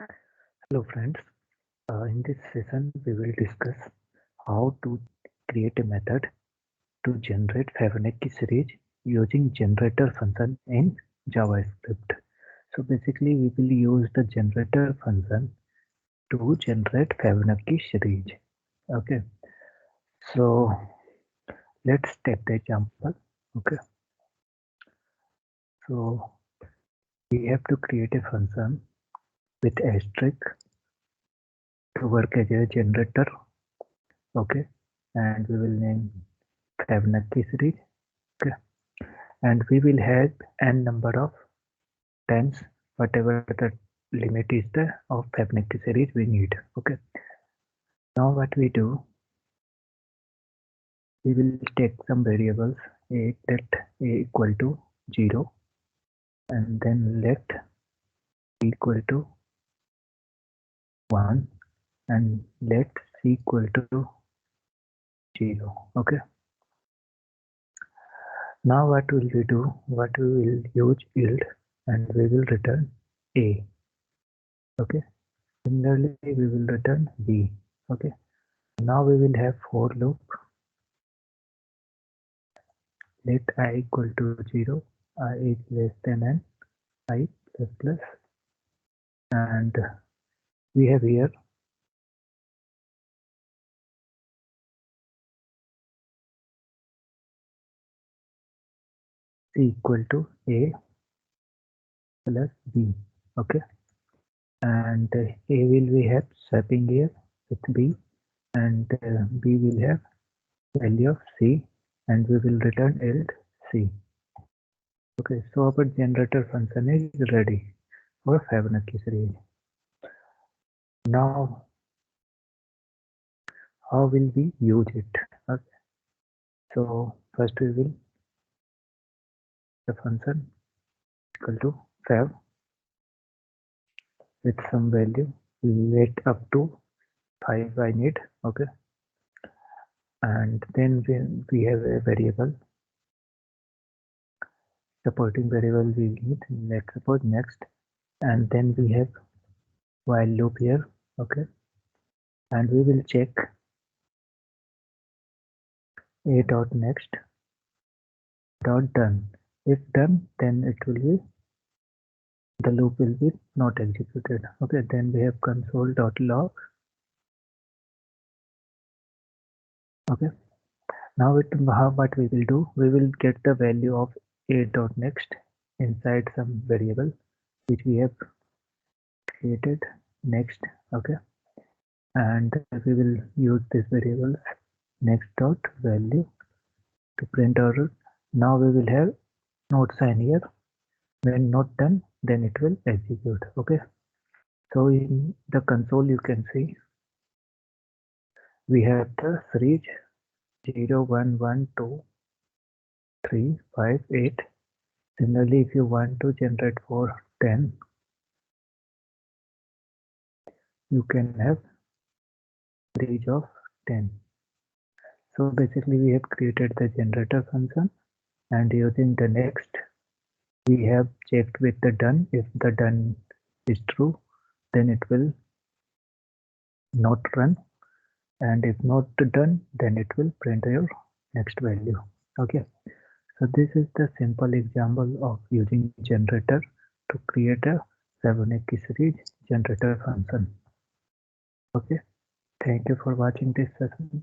Hello friends, in this session we will discuss how to create a method to generate Fibonacci series using generator function in JavaScript. So basically we will use the generator function to generate Fibonacci series. Okay, so let's take the example. Okay, so we have to create a function with asterisk to work as a generator. Okay, and we will name Fibonacci series. Okay, and we will have n number of times whatever the limit is the of Fibonacci series we need. Okay, now what we do, we will take some variables, let a equal to 0 and then let b equal to 1 and let c equal to 0. Okay, now what will we do, what we will use yield and we will return a. Okay, similarly we will return b. Okay, now we will have for loop, let I equal to 0, I is less than n, I plus plus, and we have here c equal to a plus b. Okay, and a will we have swapping here with b, and b will have value of c, and we will return yield c. Okay, so our generator function is ready for Fibonacci series. Now how will we use it? Okay, so first we will the function equal to fab with some value, let up to 5 I need. Okay, and then we have a variable, supporting variable we need, let's suppose next, and then we have while loop here. Okay, and we will check a dot next dot done. If done, then it will be, the loop will be not executed. Okay, then we have console.log. Okay, now what we will do, we will get the value of a dot next inside some variable which we have created next. Okay, and we will use this variable next dot value to print our. Now we will have not sign here, when not done then it will execute. Okay, so in the console you can see we have the series 0 1 1 2 3 5 8. Similarly, if you want to generate for 10, you can have series of 10. So basically we have created the generator function, and using the next we have checked with the done. If the done is true, then it will not run, and if not done, then it will print your next value. Okay, so this is the simple example of using generator to create a Fibonacci series generator function. Okay, thank you for watching this session.